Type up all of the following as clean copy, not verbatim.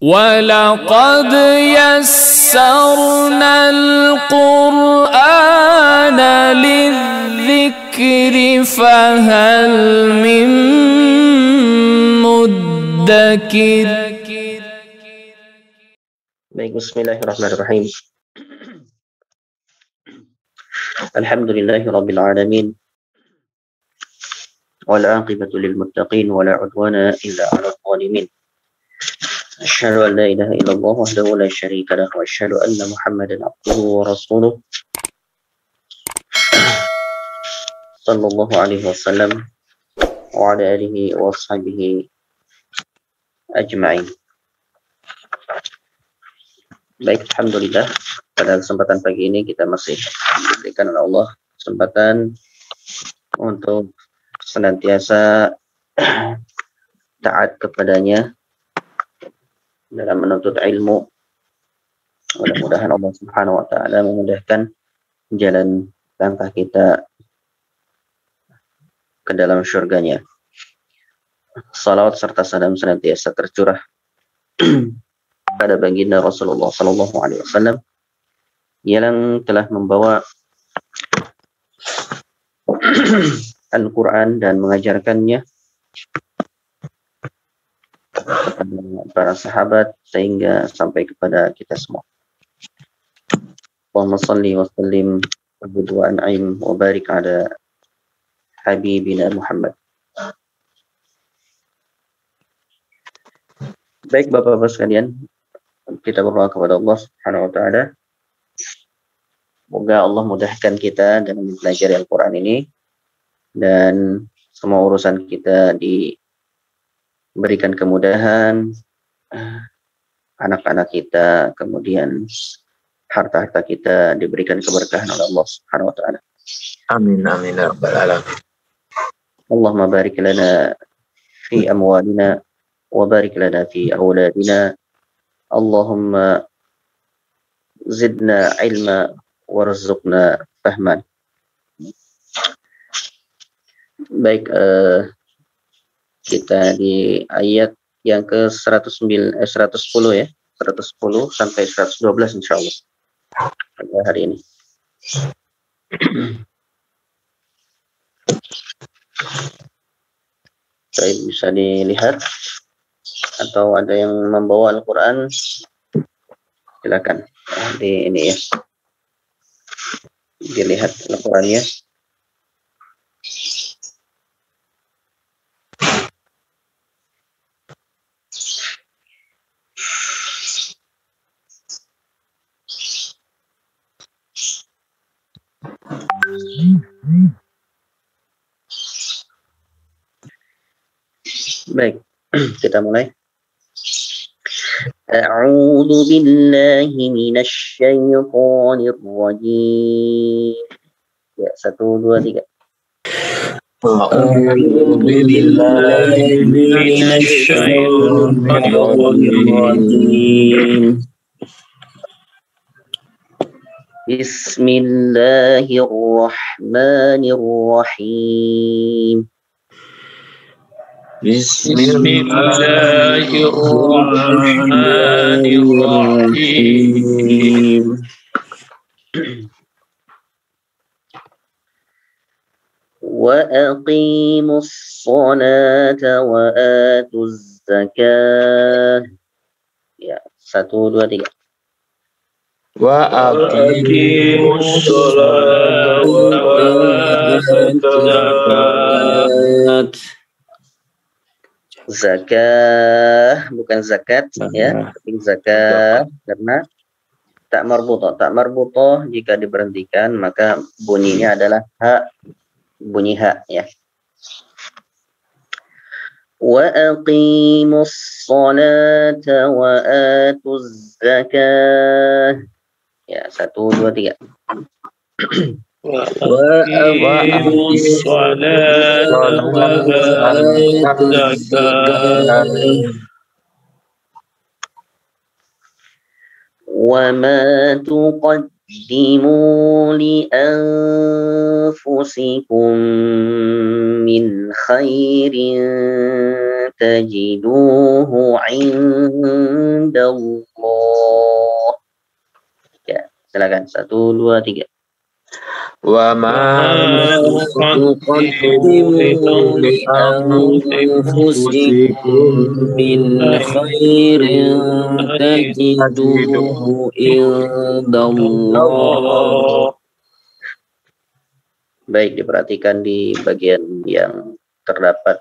وَلَقَدْ يَسَّرْنَا الْقُرْآنَ لِلذِّكْرِ فَهَلْ مِن مُّدَّكِرٍ. Baik, bismillahirrahmanirrahim. Alhamdulillahirabbil alamin. Wal 'aqibatu lil muttaqin wa la 'udwana illa 'alal zalimin. Asyhadu an la ilaha illallah wahdahu la syarika lahu wa asyhadu anna Muhammadan 'abduhu wa rasuluh. Sallallahu alaihi wasallam wa ala alihi wa ashabihi ajma'in. Baik, alhamdulillah pada kesempatan pagi ini kita masih diberikan oleh Allah kesempatan untuk senantiasa taat kepadanya dalam menuntut ilmu. Mudah-mudahan Allah Subhanahu wa taala memudahkan jalan langkah kita ke dalam syurganya. Salawat serta salam senantiasa tercurah pada baginda Rasulullah sallallahu alaihi wasallam yang telah membawa Al-Quran dan mengajarkannya kepada para sahabat sehingga sampai kepada kita semua. Allahumma salli wa sallim wa an'im wa barik ala habibina Muhammad. Baik Bapak-bapak sekalian, kita berdoa kepada Allah Subhanahu wa taala. Semoga Allah mudahkan kita dalam belajar Al-Quran ini dan semua urusan kita diberikan kemudahan, anak-anak kita, kemudian harta-harta kita diberikan keberkahan oleh Allah Subhanahu wa taala. Amin amin ya rabbal alamin. Allahumma barik lana fi amwalina wa barik lana fi auladina. Allahumma zidna ilma warzuqna fahman. Baik, kita di ayat yang ke 110 ya, 110 sampai 112 insyaallah pada hari ini. Baik, bisa dilihat atau ada yang membawa Al-Quran, silakan di ini ya, dilihat Al-Qurannya. Baik, kita mulai. A'udzu billahi minasy syaithanir rajim. Ya, 1 2 3. A'udzu billahi minasy syaithanir rajim. Bismillahirrahmanirrahim. Bismillahirrahmanirrahim. Wa aqimus salata wa atuz zakah. Ya, 1 2 3. Wa aqimus salata wa atuz zakat. Zakah bukan zakat ya, tapi zakah karena tak marbutoh jika diberhentikan maka bunyinya adalah ha, bunyi ha ya. Wa aqimus salata wa atuz zakah. Ya, 1 2 3. Wa aqimus salata wa atuz zakah. Wa ma tuqaddimu li anfusikum min khairin tajiduhu 'inda indallah. Ya, silakan. 1, 2, 3. Wa ma tuqaddimu li anfusikum min khairin tajiduhu indallah. Baik, diperhatikan di bagian yang terdapat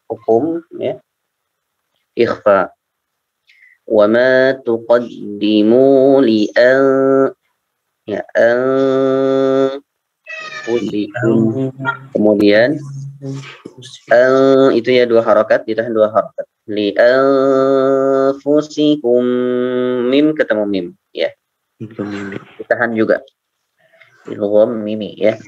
hukum, ya. Ikhfa. Wa ma tuqaddimu li anfusikum. Kemudian itu ya 2 harakat, ditahan 2 harakat. Li anfusikum, mim ketemu mim, ya. Ditahan juga. Ilgham mimi, ya.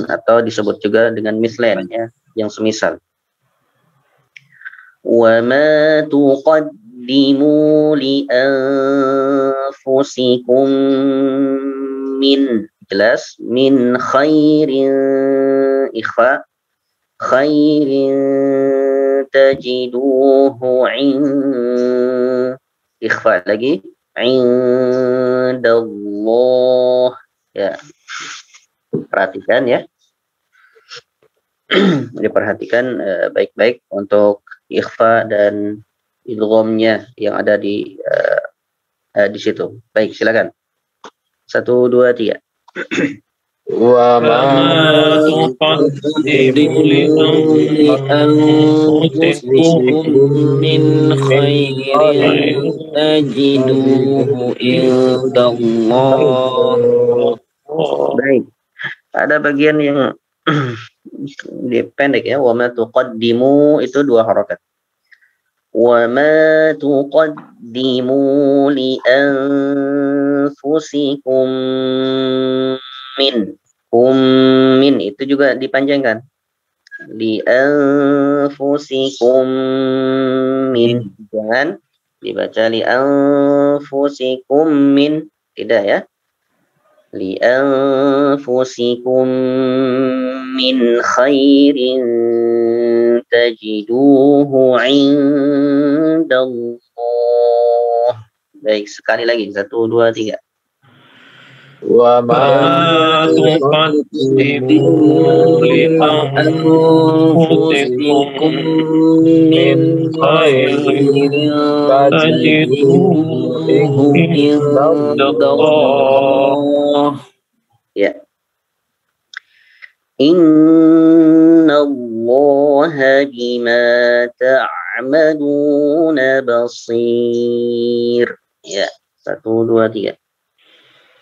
Atau disebut juga dengan mislen, ya, yang semisal. Wa ma tuqaddimu li anfusikum min, jelas, min khairin, ikhfa, khairin tajiduhu ikhfa lagi, indallah, ya. Perhatikan, ya. Diperhatikan baik-baik untuk ikhfa dan idghamnya yang ada di situ. Baik, silakan. 1, 2, 3. Wa ma tuqaddimu li anfusikum min khairin tajiduhu indallah. Baik. Ada bagian yang pendek, ya. Wa ma tuqaddimu itu 2 harakat. Wa ma tuqaddimu li anfusikum min itu juga dipanjangkan. Li anfusikum min, jangan dibaca li anfusikum min, tidak, ya. Li anfusikum min khairin tajiduhu indallah. Baik, sekali lagi. 1, 2, 3. Wa ma tuqaddimu li anfusikum min khairin tajiduhu indallah. Ya. Innallaha bima ta'maluna basir. Ya, 1, 2, 3.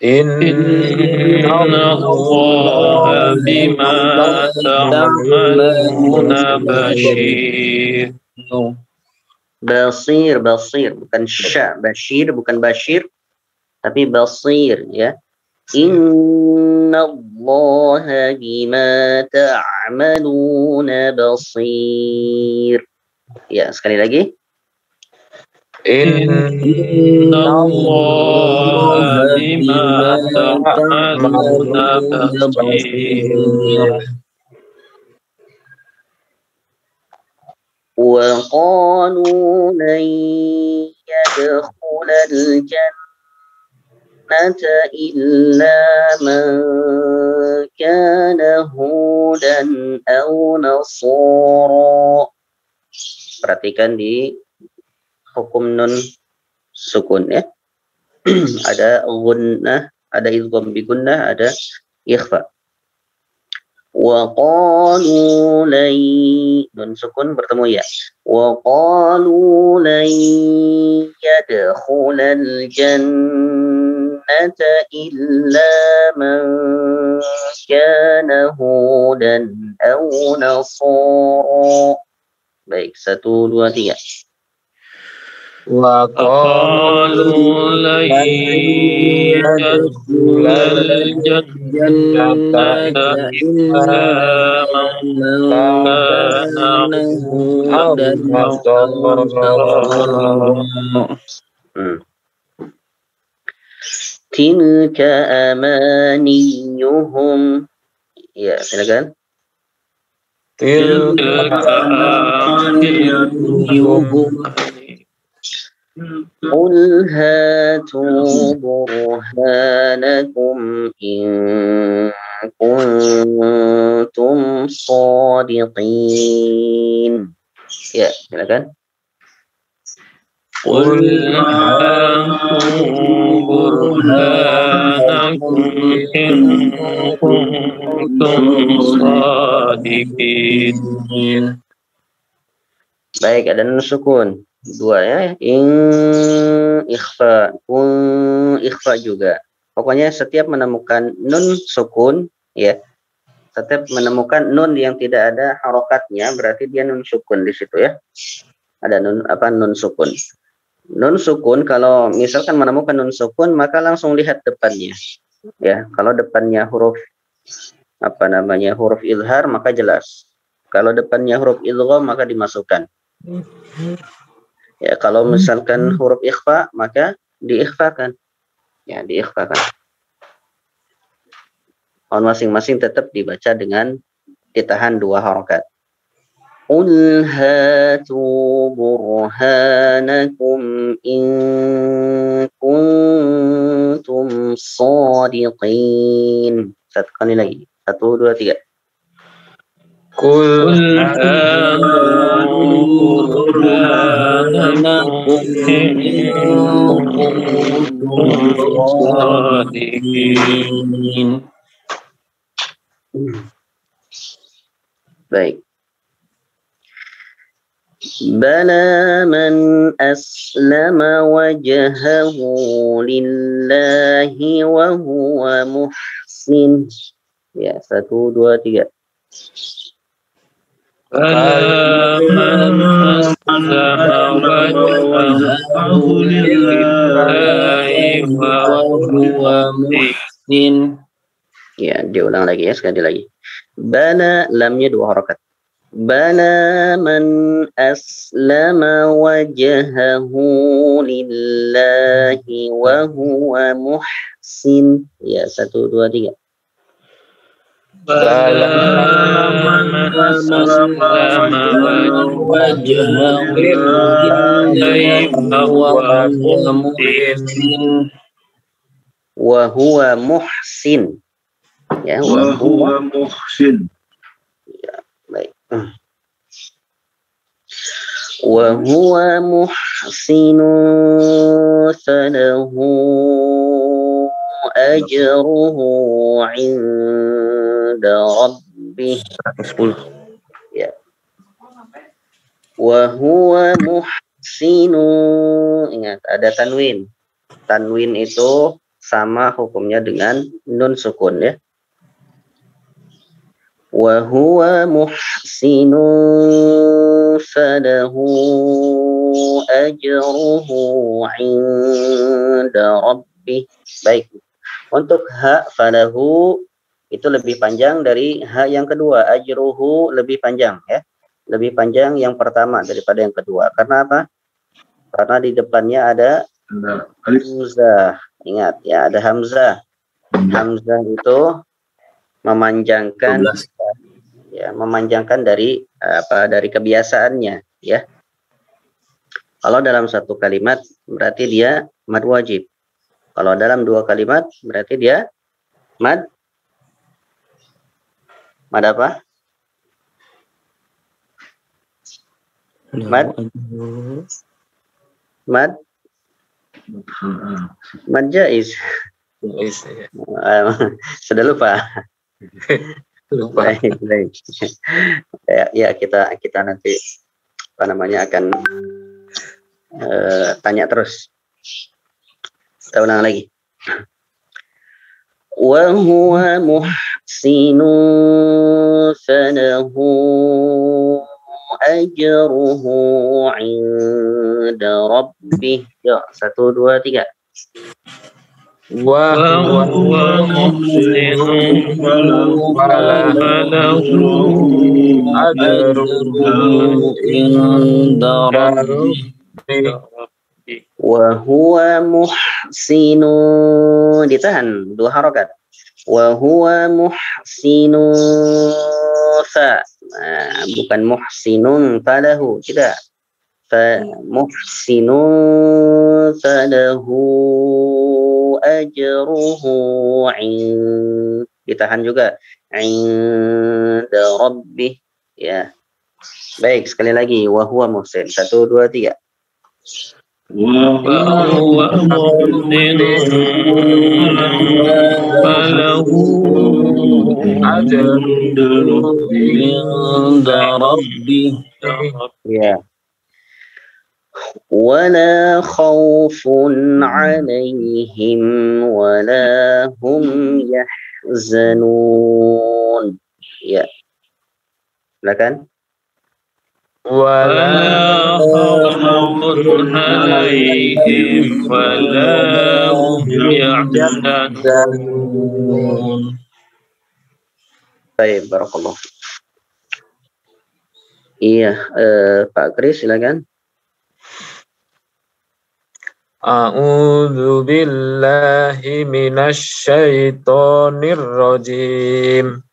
Innallaha bima ta'maluna bashir. Basir, bukan sya. Bashir bukan bashir, tapi basir, ya. Innallaha bima ta'maluna basir. Ya, sekali lagi. Innallaha bima ta'maluna basir. Wa qalu lan yadkhulal jannata illa man kana hudan aw nasara. Perhatikan di hukum nun sukun, ya. Ada gunnah, ada idgham bi gunnah, ada ikhfa. Wa qalu lan, nun sukun bertemu ya. Wa qalu lan yadkhulal jannata illa man kana hudan aw nasara. Baik, 1, 2, 3. Wa qalu lan yadkhulal jannata illa man kana hudan aw nasara. Tilka amaniyuhum. Ya, silakan. tilka ayatul قل هاتوا برهانكم إن كنتم صادقين. Ya, silakan. Qul hatu burhanakum in kuntum shadiqin. Baik, ada nun sukun. Dua ya, ikhfa, ikhfa juga. Pokoknya setiap menemukan nun sukun, ya, setiap menemukan nun yang tidak ada harokatnya, berarti dia nun sukun di situ ya. Ada nun nun sukun. Nun sukun kalau misalkan menemukan nun sukun, maka langsung lihat depannya. Ya, kalau depannya huruf huruf izhar maka jelas. Kalau depannya huruf idgham maka dimasukkan. Ya, kalau misalkan huruf ikhfa maka diikhfakan. Ya, diikhfakan. Masing-masing tetap dibaca dengan ditahan dua harokat. Qul hatu burhanakum in kuntum shadiqin. Satu kali lagi. 1, 2, 3. Qul hatu burhanakum in kuntum shadiqin. Baik. Bala man aslama wajhahu lillahi wa huwa muhsin. Ya, 1, 2, 3. Bala man aslama wajhahu lillahi wa huwa muhsin. Ya, diulang lagi ya, sekali lagi. Bala, lamnya 2 harakat. Bala man aslama wajhahu lillahi wa huwa muhsin. Ya, 1, 2, 3. Bala man aslama wajhahu lillahi wa huwa muhsin. Wa huwa muhsin. Ya, wa huwa muhsin. Ya, baik. Wa huwa muhsinu falahu ajruhu 'inda rabbih. 10. Ya. Wa huwa muhsinu, ingat ada tanwin. Tanwin itu sama hukumnya dengan nun sukun ya. Wa huwa muhsinu falahu ajruhu 'inda rabbih. Baik. Untuk ha falahu itu lebih panjang dari ha yang kedua. Ajruhu lebih panjang ya. Lebih panjang yang pertama daripada yang kedua. Karena apa? Karena di depannya ada hamzah. Ingat ya, ada hamzah. Hamzah itu memanjangkan 12. Ya, memanjangkan dari dari kebiasaannya ya. Kalau dalam satu kalimat berarti dia mad wajib. Kalau dalam 2 kalimat berarti dia mad apa? Mad jaiz. Sudah lupa. Baik. Ya, kita nanti akan tanya terus. Kita ulang lagi. Wa huwa muhsinu falahu ajruhu 'inda rabbih. Ya, 1, 2, 3. Wa huwa muhsinu falahu ajruhu 'inda rabbih. Wa huwa muhsinu, ditahan 2 harokat. wa huwa muhsinun bukan muhsinun falahu, tidak. Fa muhsinun falahu ajruhu ditahan juga, inda rabbih, ya. Baik, sekali lagi, wa huwa muhsin. 1, 2, 3. وهو محسن فله أجر عند ربه. Ya. Wala khawfun alaihim wala hum yahzanun. Ya. Silakan. ولا خوف عليهم ولا هم يحزنون. Baik, barakallah. Iya, Pak Kris, silakan. A'udzu billahi minasy syaithanir rajim.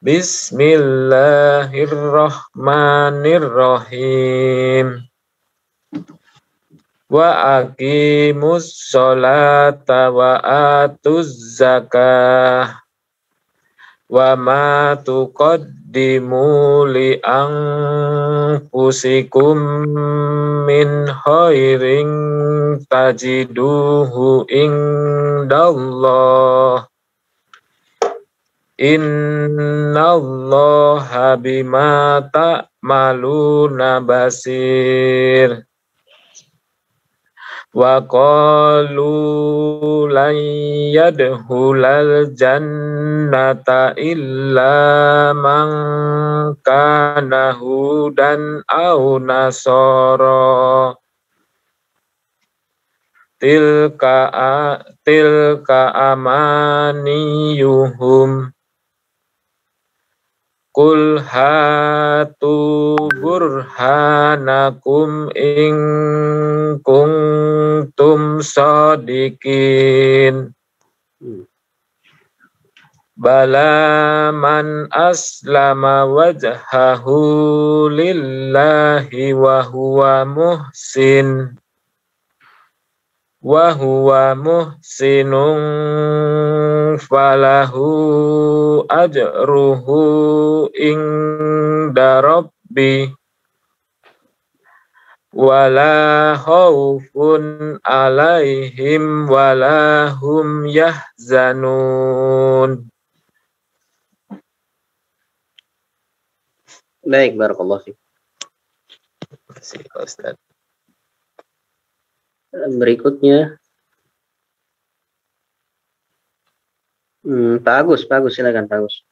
Bismillahirrahmanirrahim. Wa aqimus sholata wa atuz zakah. Wa ma tuqaddimu li anfusikum min khairin tajiduhu indallah. Innallaha bima ta'maluna basir. Wa qalu lan yadkhulal jannata illa man kana hudan aw nasara. Tilka amaniyuhum. Qul hatu burhanakum in kuntum shadiqin. Bala man aslama wajhahu lillahi wa huwa muhsinun falahu ajruhu inda rabbi wala khaufun alaihim wala hum yahzanun. Baik, barakallahu fiik. Terima kasih, Ustaz. Berikutnya Pak Agus, silakan Pak Agus.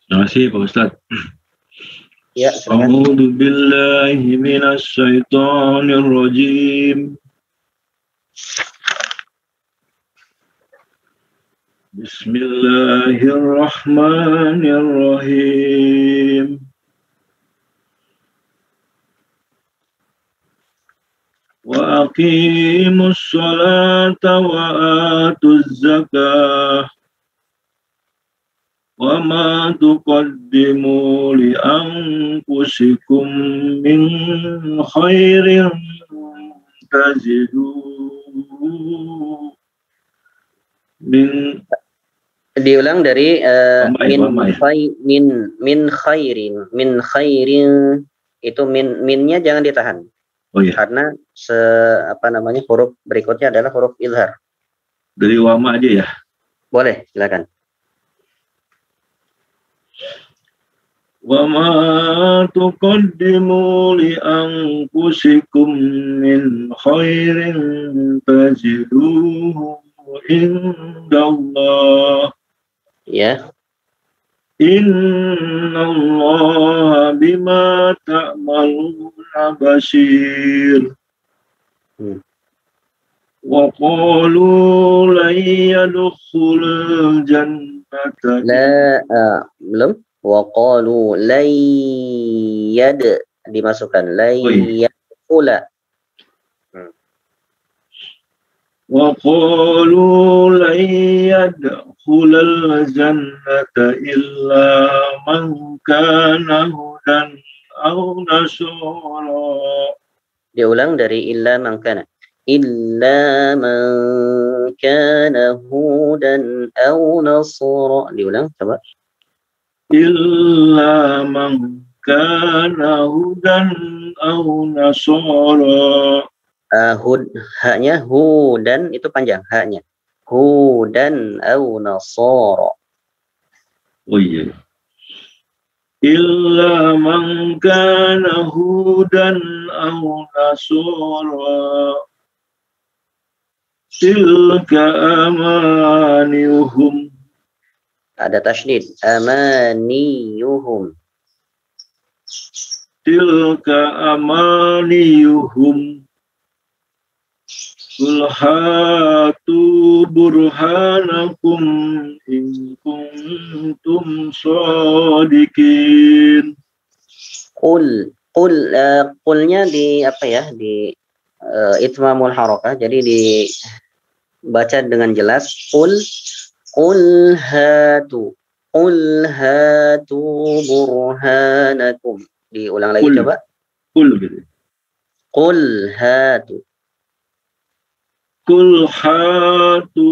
Terima kasih Pak Ustaz. Ya, silakan. A'udzu billahi minasy syaithanir rajim. Bismillahirrahmanirrahim. Wa aqimus sholata wa atuz zakah. Wa ma tuqaddimu li anfusikum min khairin tajiduhu min. Diulang dari min khairin itu minnya jangan ditahan. Oh iya. Karena huruf berikutnya adalah huruf izhar. Dari wama aja ya. Boleh, silakan. Wa ma tuqaddimu li anfusikum min khairin tajiduhu indallah. Ya. Innallaha bima ta'maluna basir. Wa qalu lan yadkhulul jannata. Belum. Wa qalu lan dimasukkan lan yadkhula. وقالوا لن يدخل الجنة إلا من كان هدى أو نصارى. Diulang dari illa man kana. Illa man kana hudan aw nasara. Diulang coba. إلا من كان هدى أو نصارى. Haknya hudan itu panjang haknya. Hudan aw nasara. Oh iya. Illa man kana hudan aw nasara. Tilka amaniyuhum. Ada tasydid. Amaniyuhum. Tilka amaniyuhum. Qul hatu burhanakum in kuntum shadiqin. Qulnya di apa ya? Di itmamul harakah. Jadi dibaca dengan jelas. Qul hatu burhanakum. Diulang lagi coba. Qul gitu. Qul hatu. Qul hatu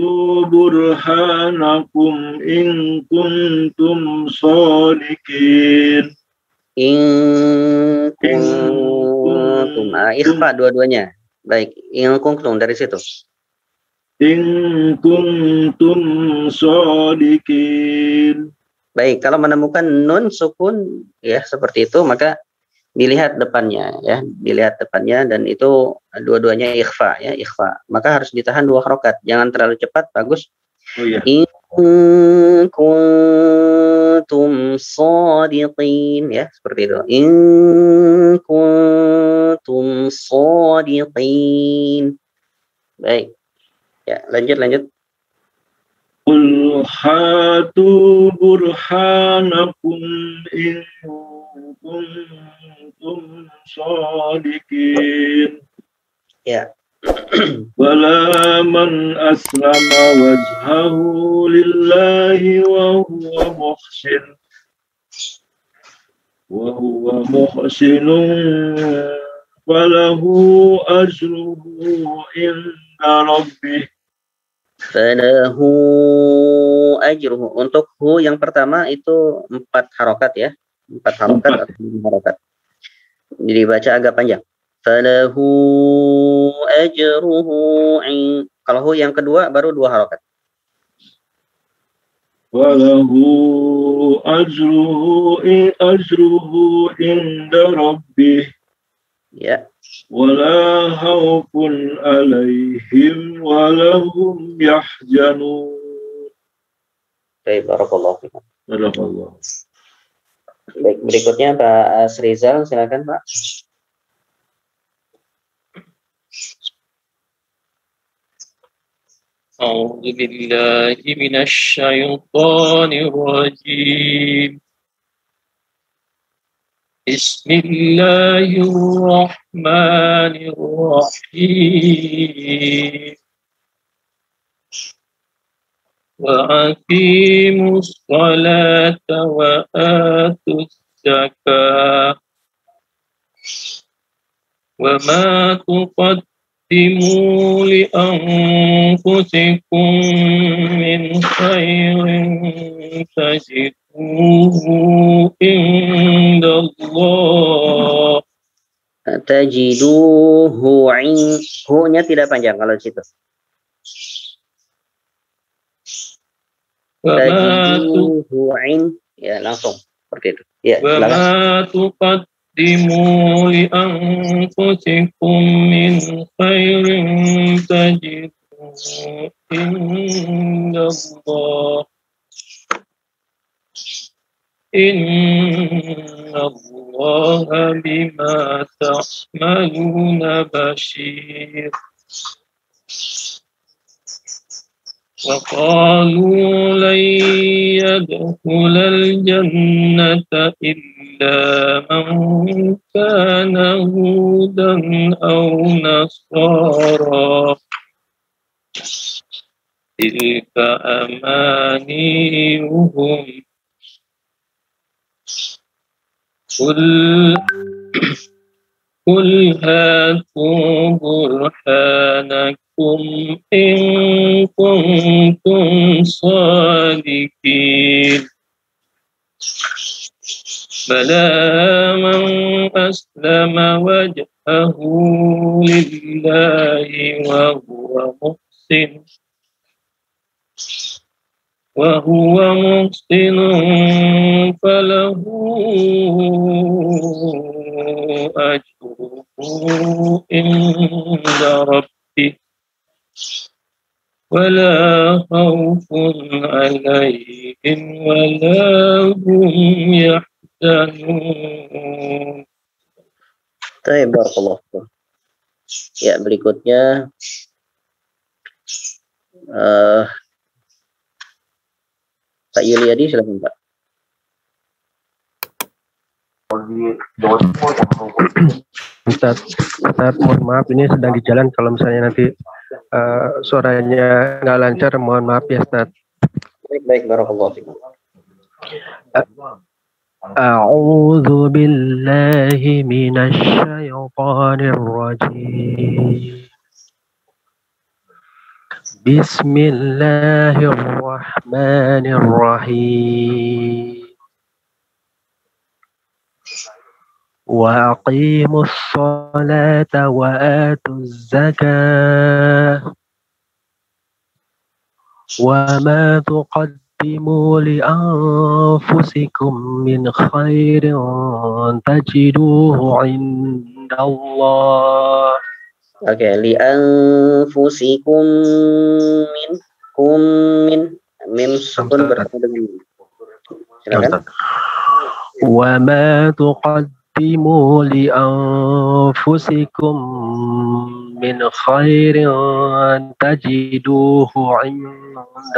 burhanakum in kuntum shadiqin. In kuntum. Ikhfa dua-duanya. Baik, in kuntum dari situ. In kuntum shadiqin. Baik, kalau menemukan nun sukun ya seperti itu maka dilihat depannya ya, dilihat depannya dan itu dua-duanya ikhfa ya, ikhfa. Maka harus ditahan 2 harokat, jangan terlalu cepat, bagus. Oh iya. In kuntum shadiqin ya, seperti itu. In kuntum shadiqin. Baik. Ya, lanjut. Qul hatu burhanakum in kuntum shadiqin. Ya. Wala man aslama wajhahu lillahi wa huwa muhsinun falahu ajruhu inda rabbih. Falahu ajruhu. Untuk hu yang pertama itu 4 harokat ya. 4 harokat atau 5 harokat. Jadi baca agak panjang. Falahu ajruhu. Kalau hu yang kedua baru 2 harokat. Falahu ajruhu inda rabbih. Ya. Wala khawfun alaihim walahum yahzanun. Baik, barakallahu fikum. Barakallahu. Baik, berikutnya Pak Asrizal, silakan Pak. A'udzu billahi minasy syaithanir rajim. Bismillahirrahmanirrahim. Wa aqimus salata wa atuz zakah. Wa ma tuqaddimu li anfusikum min khairin tajiduhu indallah. Tajiduhu hu-nya tidak panjang kalau situ. Tajiduhu ya langsung seperti itu. Ya, silakan. Wa ma tuqaddimu li anfusikum min khairin tajiduhu indallah. Innallaha bima ta'maluna bashir. Wa qalu lan yadkhulal jannata illa man kana hudan aw nasara. تلك أمانيهم قل هاتوا برهانكم إن كنتم صادقين بلى من أسلم وجهه لله وهو محسن فله أجره عند ربه ولا خوف عليهم ولا هم يحزنون. Baik, barakallah. Ya, berikutnya Pak Yuliadi, silakan Pak. Ustaz, mohon maaf, ini sedang di jalan. Kalau misalnya nanti suaranya nggak lancar, mohon maaf ya Ustaz. Baik, barakallah fikum. A'udzu billahi minasy syaithanir rajim. Bismillahirrahmanirrahim. Wa aqimus salata wa atuz zakah. Wa ma tuqaddimu li anfusikum min khairin tajiduhu indallah. Oke, li anfusikum min mim sukun bertemu dengan min. Silakan. Wa ma tuqaddimu li anfusikum min khairin tajiduhu indallah.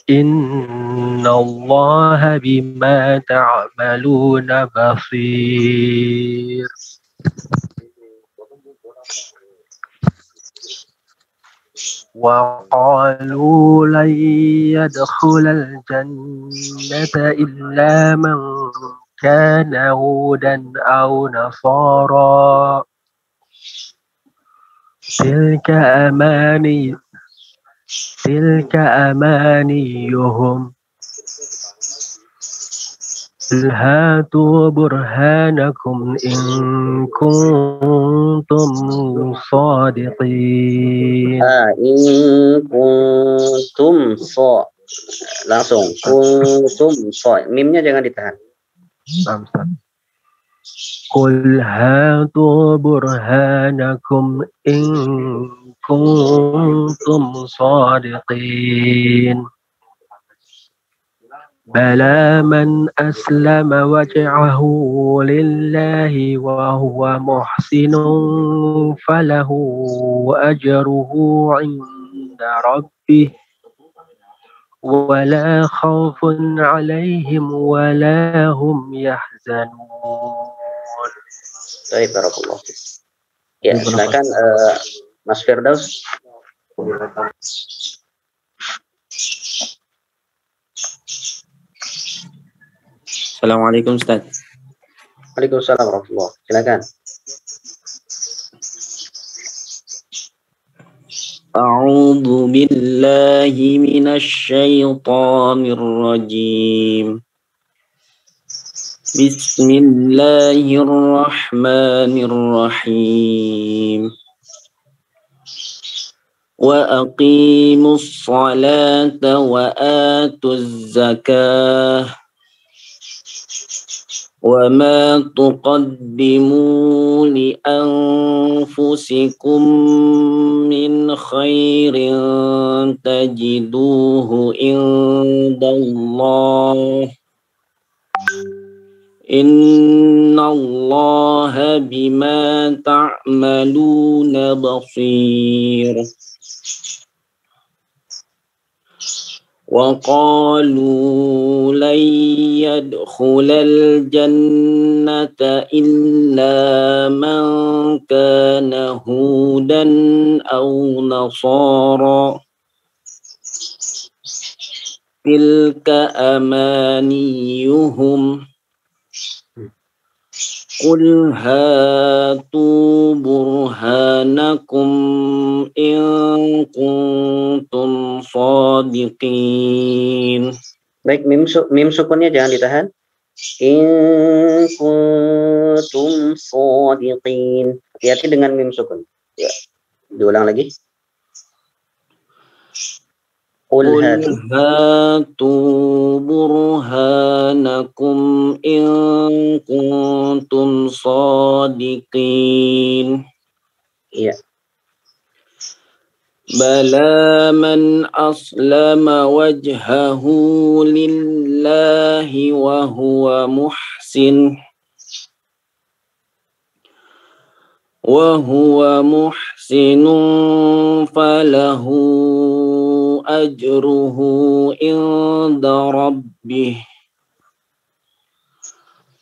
Innallaha bima ta'maluna basir. Wa qalu lan yadkhulal jannata illa man kana hudan aw nasara. Tilka amaniyuhum hatu burhanakum in kuntum sadiqin. In kuntum langsung kuntum mimnya jangan ditahan. Qul hatu burhanakum in kuntum sadiqin. Bala man aslama wajhahu lillahi wa huwa muhsinun falahu ajruhu 'inda rabbih wala khawfun 'alaihim wala hum yahzanun. Baik, barakallah. Ya, silakan Mas Firdaus. Assalamualaikum Ustaz. Waalaikumsalam warahmatullahi wabarakatuh. Silakan. A'udzu billahi minasy syaithanir rajim. Bismillahirrahmanirrahim. Wa aqimus salata wa atuz zakah. Wa ma tuqaddimu li anfusikum min khairin tajiduhu indallah. Innallaha bima ta'maluna basir. وقالوا لن يدخل الجنة إلا من كان هودا أو نصارى تلك أمانيهم قل هاتوا برهانكم إن كنتم صادقين. Baik, mim sukunnya jangan ditahan. In kuntum shadiqin. Hati-hati dengan mim sukun. Ya. Diulang lagi. Qul hatu burhanakum in kuntum shadiqin. Iya. Bala man aslama wajhahu lillahi wa huwa muhsin falahu ajruhu inda rabbih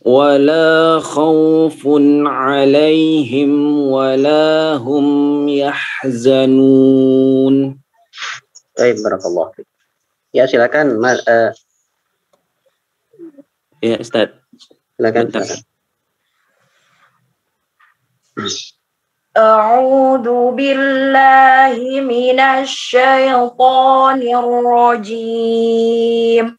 wala khawfun alaihim wala hum yahzanun. Baik, barakallahu fiik. Ya, silakan ya Ustaz. Silakan. A'udzu billahi minasy syaithanir rajim.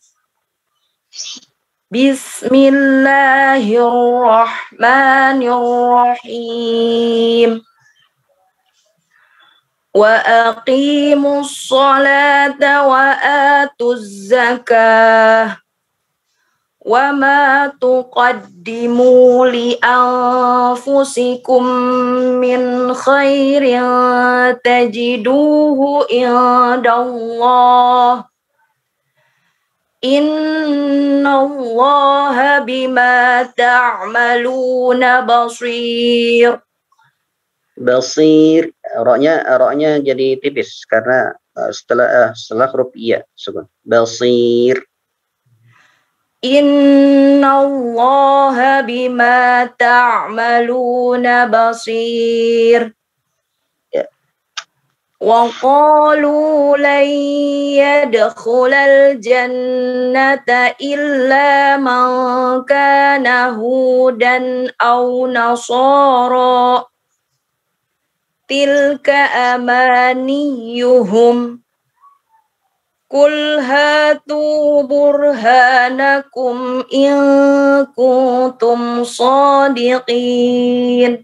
Bismillahirrahmanirrahim. Wa aqimus salata wa atuz zakah. Wa ma tuqaddimu li anfusikum min khairin tajiduhu indallah. Innallaha bima ta'maluna basir. Basir, roknya jadi tipis karena setelah huruf iya sukun. Basir. Innallaha bima ta'maluna basir. Wa qalu lan yadkhulal jannata illa man kana hudan aw nasara tilka amaniyuhum Qul hatu burhanakum in kuntum shadiqin.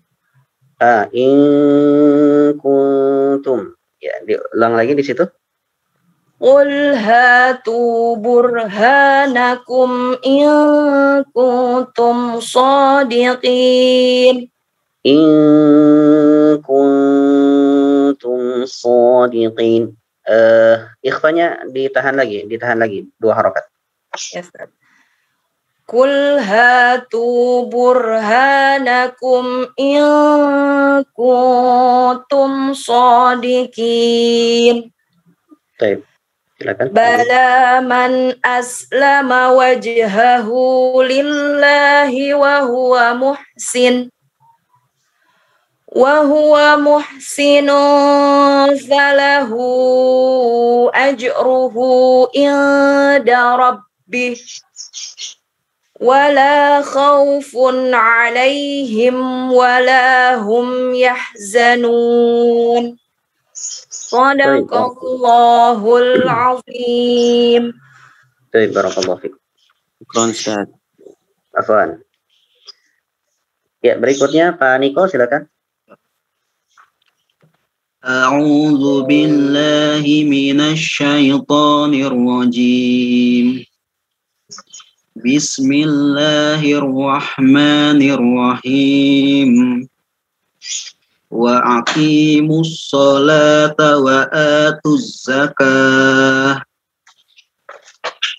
In kuntum. Ya, diulang lagi di situ. Qul hatu burhanakum in kuntum shadiqin. In kuntum shadiqin. Ikhfanya ditahan lagi 2 harakat. Yes, sir. Qul hatu burhanakum in kuntum shadiqin. Baik, silakan. Bala man aslama wajhahu lillahi wa huwa muhsinun falahu ajruhu inda rabbih wala khawfun alaihim wala hum yahzanun. Shadaqallahul azim. Baik, barakallahu fiik. Ustaz. Afwan. Ya, berikutnya Pak Niko silakan. A'udzu billahi minasy syaithanir rajim. Bismillahirrahmanirrahim. Wa aqimus sholata wa atuz zakah.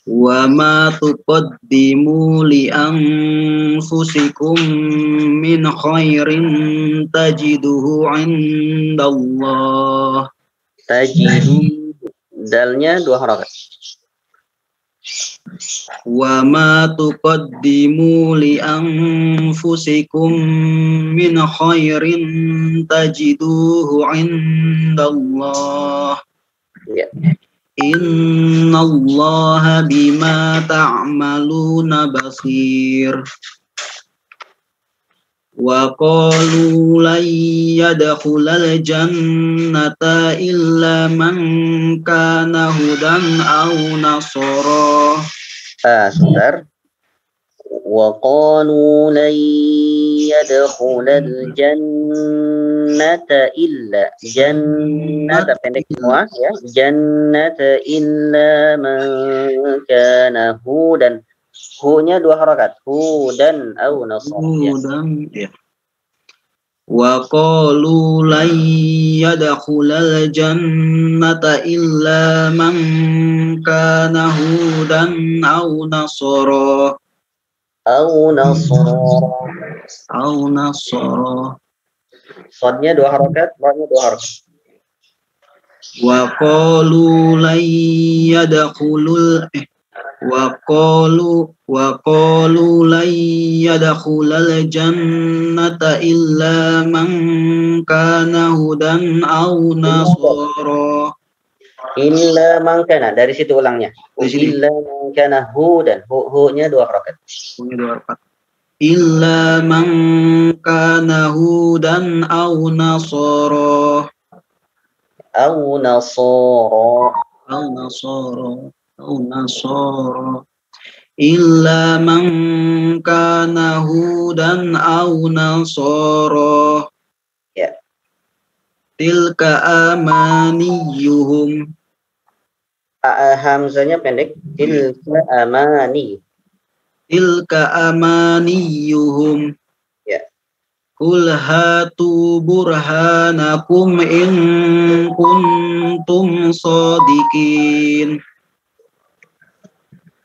Wa ma tuqaddimu li anfusikum min khairin tajiduhu indallah. Tajidu, dalnya 2 harakat. Wa ma tuqaddimu li anfusikum min khairin tajiduhu indallah. Ya. Innallaha bima ta'maluna basir. Wa qalu lan yadkhulal jannata illa man kana hudan aw nasara. Sebentar. Wa qalu lan yadkhulal jannata illa, jannata pendek semua ya, jannata illa man kana hudan. Hu-nya 2 harakat, hudan au nasara. Hudan, ya. Wa qalu lan yadkhulal jannata illa man kana hudan aw nasara. Au nasara. Au nasara. Sodnya 2 harakat, ra-nya 2 harakat. Wa qalu lan yadkhulul Wa qalu lan yadkhulal jannata illa man kana hudan aw nasara. Illa man kana, dari situ ulangnya. Dari sini. Illa man kana hudan, hu-nya 2 harakat. Illa man kana hudan aw nasara. Aw nasara. Aw nasara. Aw nasara. Illa man kana hudan aw nasara. Ya. Tilka amaniyuhum. Hamzanya pendek. Tilka amani. Tilka amaniyuhum. Ya. Qul hatu burhanakum in kuntum shadiqin.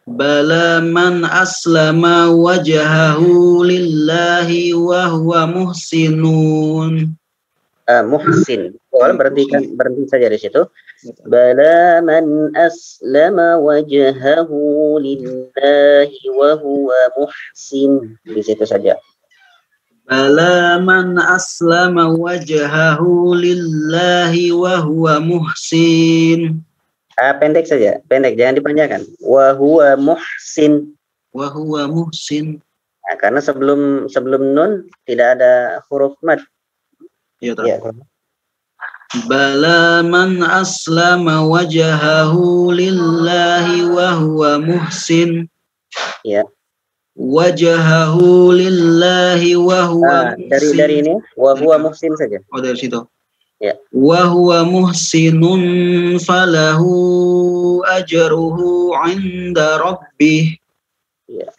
Bala man aslama wajhahu lillahi wa huwa muhsinun. Muhsin. Berhenti saja di situ. Bala man aslama wajhahu lillahi wa huwa muhsin. Di situ saja. Bala man aslama wajhahu lillahi wa huwa muhsin. Pendek saja, pendek, jangan dipanjangkan. Wa huwa muhsin. Wa huwa muhsin. Nah, karena sebelum nun tidak ada huruf mad. Ya, Ya. Bala man aslama wajhahu lillahi wa huwa muhsin. Ya. Wajhahu lillahi wa huwa muhsin. Dari ini wa huwa muhsin saja. Oh, dari situ. Ya. Wa huwa muhsinun falahu ajruhu 'inda rabbih. Ya.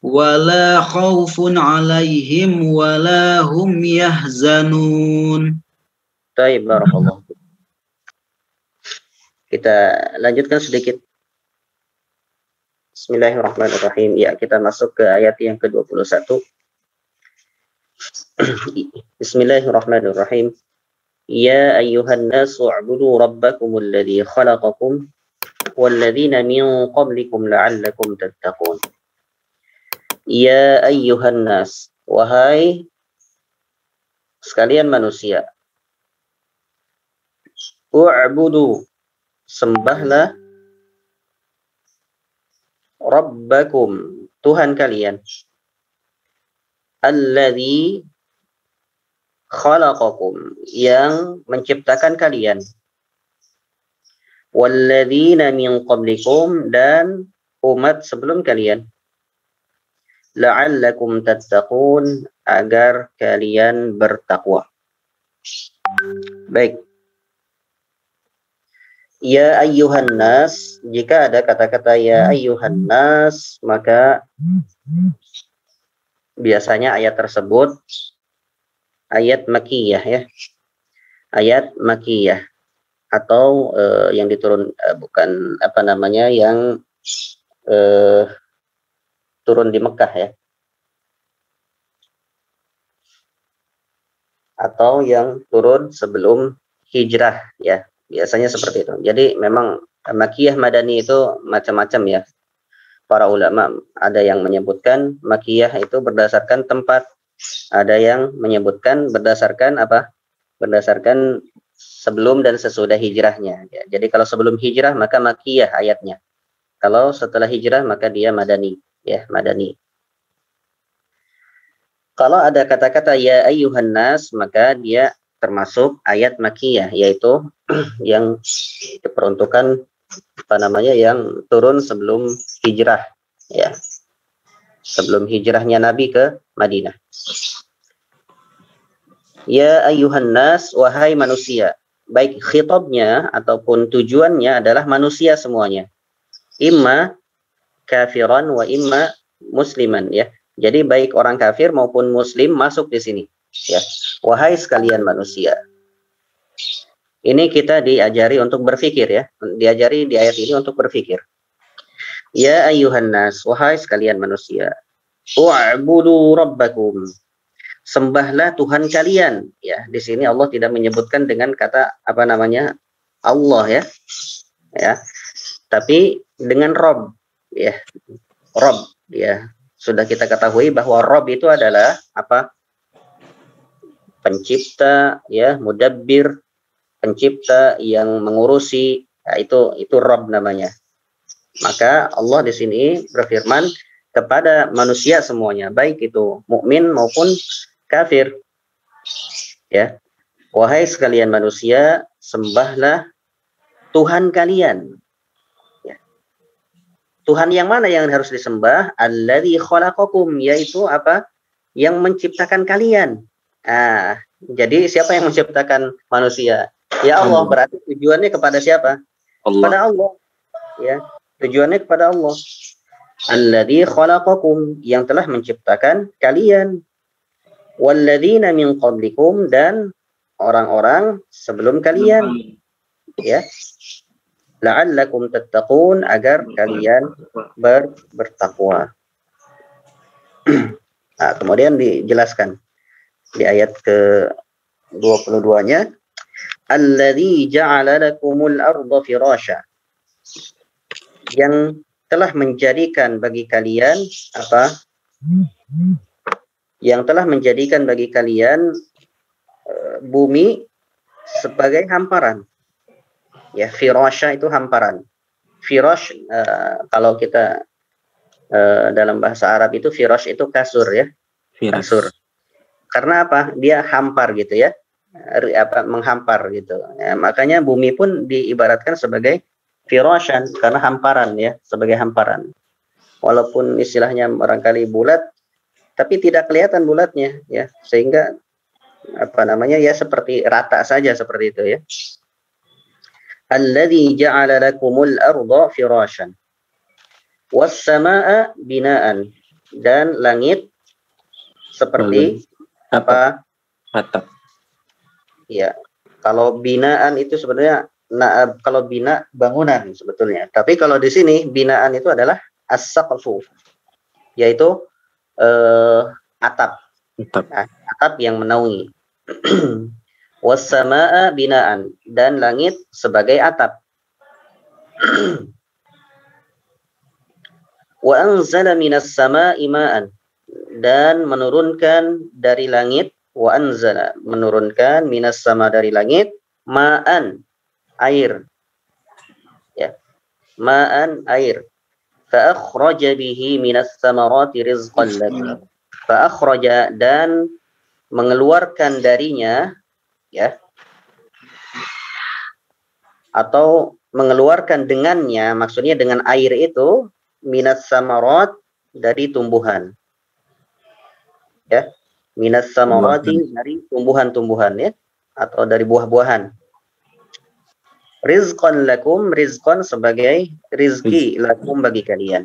Wala khaufun 'alaihim wala hum yahzanun. Baik, barakallahu. Kita lanjutkan sedikit. Bismillahirrahmanirrahim. Ya, kita masuk ke ayat yang ke-21. Bismillahirrahmanirrahim. Ya ayyuhan nasu u'budu rabbakumul ladzi khalaqakum walladzina min qablikum la'allakum tattaqun. Ya ayyuhan nas, wahai sekalian manusia. U'budu, sembahlah rabbakum, Tuhan kalian. Alladzi khalaqakum, yang menciptakan kalian. Walladzina min qablikum, dan umat sebelum kalian. La'allakum tattaqun, agar kalian bertakwa. Baik. Ya ayyuhan nas, jika ada kata-kata ya ayyuhan nas, maka biasanya ayat tersebut ayat makiyah, ya. Ayat makiyah, atau yang diturun bukan apa namanya, yang turun di Mekah, ya. Atau yang turun sebelum hijrah, ya. Biasanya seperti itu. Jadi memang makiyah madani itu macam-macam, ya. para ulama ada yang menyebutkan makiyah itu berdasarkan tempat, ada yang menyebutkan berdasarkan apa? Berdasarkan sebelum dan sesudah hijrahnya. Ya, jadi kalau sebelum hijrah maka makiyah ayatnya. Kalau setelah hijrah maka dia madani, ya madani. Kalau ada kata-kata ya ayyuhan nas maka dia termasuk ayat makiyah, yaitu yang diperuntukkan apa namanya yang turun sebelum hijrah, ya, sebelum hijrahnya Nabi ke Madinah. Ya ayyuhan nas, wahai manusia, baik khitabnya ataupun tujuannya adalah manusia semuanya, imma kafiran wa imma musliman, ya. Jadi baik orang kafir maupun muslim masuk di sini, ya. Wahai sekalian manusia. Ini kita diajari untuk berpikir, ya. Diajari di ayat ini untuk berpikir. Ya ayyuhan nas, wahai sekalian manusia. Wa'budu rabbakum. Sembahlah Tuhan kalian, ya. Di sini Allah tidak menyebutkan dengan kata apa namanya? Allah, ya. Ya. Tapi dengan Rabb, ya. Rabb, ya. Sudah kita ketahui bahwa Rabb itu adalah apa? Pencipta, ya, mudabbir, pencipta yang mengurusi, ya, itu Rabb namanya. Maka Allah di sini berfirman kepada manusia semuanya, baik itu mukmin maupun kafir. Ya. Wahai sekalian manusia, sembahlah Tuhan kalian. Tuhan yang mana yang harus disembah? Alladzi khalaqakum, yaitu apa? Yang menciptakan kalian. Jadi siapa yang menciptakan manusia? Ya Allah. Berarti tujuannya kepada siapa? Allah. Kepada Allah. Ya, tujuannya kepada Allah. Alladzi khalaqakum, yang telah menciptakan kalian. Walladzina min qablikum, dan orang-orang sebelum kalian. Ya. La'allakum tattaqun, agar kalian bertakwa. Kemudian dijelaskan di ayat ke-22-nya, alladzi ja'ala lakumul arda firasya, yang telah menjadikan bagi kalian apa? Yang telah menjadikan bagi kalian bumi sebagai hamparan. Ya, firasya itu hamparan. Firash, kalau kita dalam bahasa Arab itu firash itu kasur, ya. Kasur. Karena apa? Dia hampar gitu, ya. Menghampar gitu. Ya, makanya bumi pun diibaratkan sebagai firasyan karena hamparan, ya, sebagai hamparan. Walaupun istilahnya barangkali bulat, tapi tidak kelihatan bulatnya, ya. Sehingga apa namanya, ya, seperti rata saja seperti itu, ya. Alladzi ja'ala lakumul arda firasyan was samaa binaan, dan langit seperti apa? Atap. Ya. Kalau binaan itu sebenarnya kalau bina bangunan sebetulnya. Tapi kalau di sini binaan itu adalah as-saqfu, yaitu atap. Atap yang menaungi. Was-samaa binaan, dan langit sebagai atap. Wa anzala minas samaa'i ma'an, dan menurunkan dari langit, wa anzala, menurunkan minas sama, dari langit, ma'an, air. Ya. Ma'an, air. Fa akhraja bihi minas samarati rizqan lakum. Fa akhraja, dan mengeluarkan darinya, ya, atau mengeluarkan dengannya, maksudnya dengan air itu, minas samarat, dari tumbuhan, ya, minas samarati, dari tumbuhan-tumbuhan, ya, atau dari buah-buahan. Rizqan lakum, rizqan sebagai rizki, lakum bagi kalian.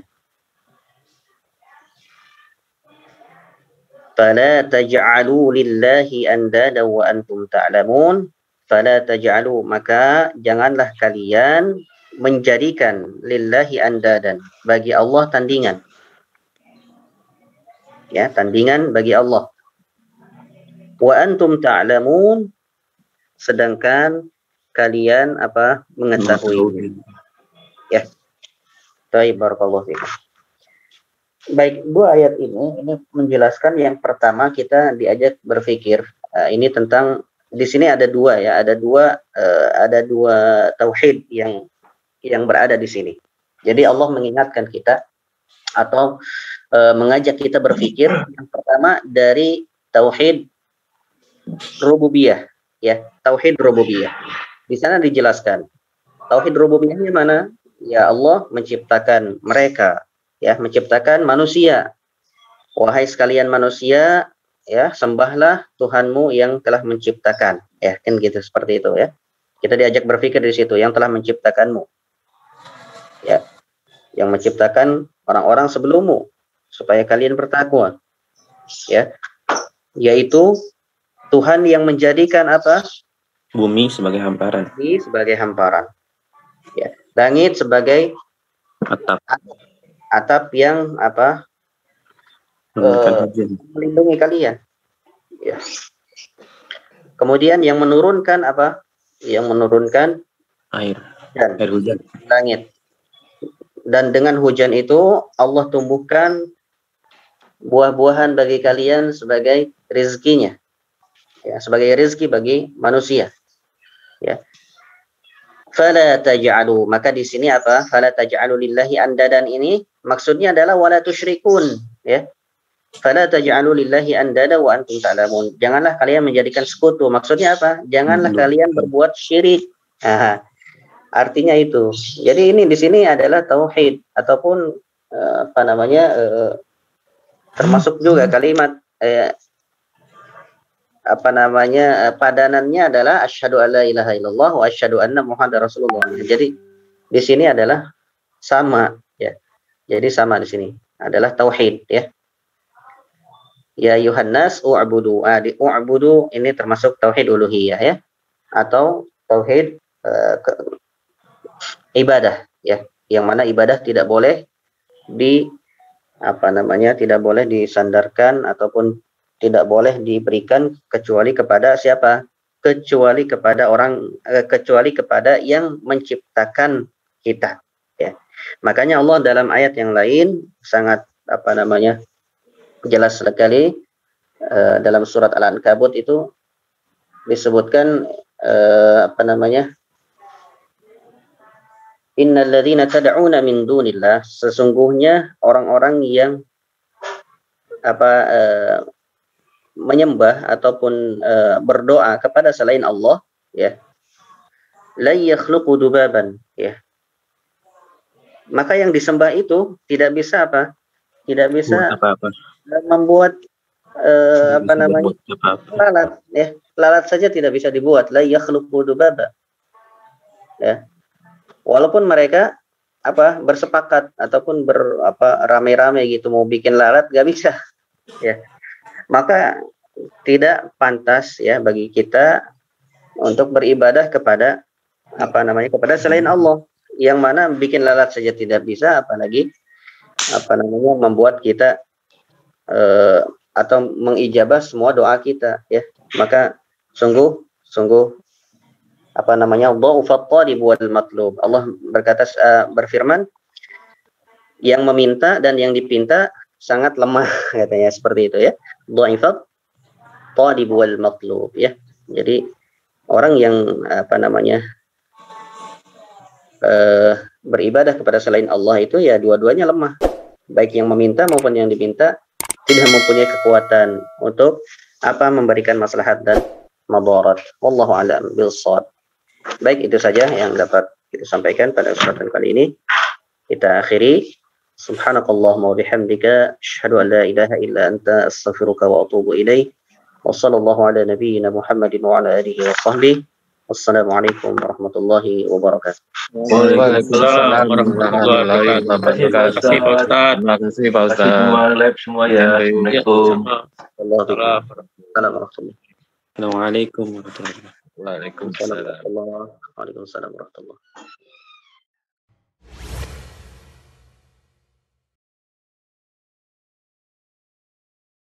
Fala taj'alu lillahi andada wa antum ta'lamun. Fala taj'alu, maka janganlah kalian menjadikan lillahi andadan, bagi Allah tandingan. Ya, tandingan bagi Allah. Wa antum ta'lamun, sedangkan kalian apa? Mengetahui. Ya. Baik, barakallahu fiikum. Baik, dua ayat ini menjelaskan yang pertama kita diajak berpikir. Ini tentang di sini ada dua ya, ada dua tauhid yang berada di sini. Jadi Allah mengingatkan kita atau mengajak kita berpikir yang pertama dari tauhid rububiyah ya, tauhid rububiyah. Di sana dijelaskan tauhid rububiyahnya mana? Ya Allah menciptakan mereka, ya menciptakan manusia. Wahai sekalian manusia, ya sembahlah Tuhanmu yang telah menciptakan. Ya kan gitu, seperti itu ya. Kita diajak berpikir di situ, yang telah menciptakanmu. Ya, yang menciptakan orang-orang sebelummu supaya kalian bertakwa. Ya. Yaitu Tuhan yang menjadikan apa? Bumi sebagai hamparan. Bumi sebagai hamparan. Ya. Langit sebagai atap yang apa? Melindungi kalian. Ya. Kemudian yang menurunkan apa? Yang menurunkan air hujan. Langit. Dan dengan hujan itu Allah tumbuhkan buah-buahan bagi kalian sebagai rezekinya. Ya, sebagai rezeki bagi manusia. Ya. Fala taj'alu, maka di sini apa? Fala taj'alu lillahi andadan ini maksudnya adalah wala tusyrikun, ya. Fala taj'alu lillahi andada wa antum ta'lamun. Janganlah kalian menjadikan sekutu. Maksudnya apa? Janganlah kalian berbuat syirik. Aha. Artinya itu. Jadi ini di sini adalah tauhid ataupun apa namanya? Termasuk juga kalimat apa namanya padanannya adalah asyhadu alla ilaha illallah wa asyhadu anna muhammadar rasulullah. Jadi di sini adalah sama ya. Jadi sama di sini adalah tauhid ya. Ya Yuhannas u'budu. U'budu ini termasuk tauhid uluhiyah ya. Atau tauhid ibadah ya. Yang mana ibadah tidak boleh tidak boleh disandarkan ataupun tidak boleh diberikan kecuali kepada siapa? Kecuali kepada yang menciptakan kita. Ya. Makanya Allah dalam ayat yang lain sangat jelas sekali dalam surat Al-Ankabut itu disebutkan Innal ladzina tad'una min dunillah, sesungguhnya orang-orang yang menyembah ataupun berdoa kepada selain Allah ya, la yakhluqu dubaban ya, maka yang disembah itu tidak bisa membuat lalat ya, lalat saja tidak bisa dibuat. La yakhluqu dubaba ya, walaupun mereka bersepakat ataupun rame-rame gitu mau bikin lalat gak bisa ya. Maka tidak pantas ya bagi kita untuk beribadah kepada kepada selain Allah, yang mana bikin lalat saja tidak bisa, apalagi membuat kita atau mengijabah semua doa kita ya. Maka sungguh dha'ufat talib wal matlub. Allah berfirman, yang meminta dan yang dipinta sangat lemah katanya, seperti itu ya. Dha'ifat talib wal matlub ya. Jadi orang yang beribadah kepada selain Allah itu ya dua-duanya lemah. Baik yang meminta maupun yang diminta tidak mempunyai kekuatan untuk memberikan maslahat dan madarat. Wallahu a'lam bishawab. Baik, itu saja yang dapat kita sampaikan pada kesempatan kali ini. Kita akhiri. Subhanakallahumma wa bihamdika asyhadu an la ilaha illa anta astaghfiruka wa atubu ilaik. Wa sallallahu ala nabiyyina Muhammadin wa ala alihi wa sahbihi. Wassalamualaikum warahmatullahi wabarakatuh. Waalaikumsalam warahmatullahi wabarakatuh. Terima kasih Pak Ustaz. Terima kasih Pak Ustaz. Semua live semua ya. Assalamualaikum. Assalamualaikum warahmatullahi wabarakatuh. Waalaikumsalam. Waalaikumsalam warahmatullahi wabarakatuh.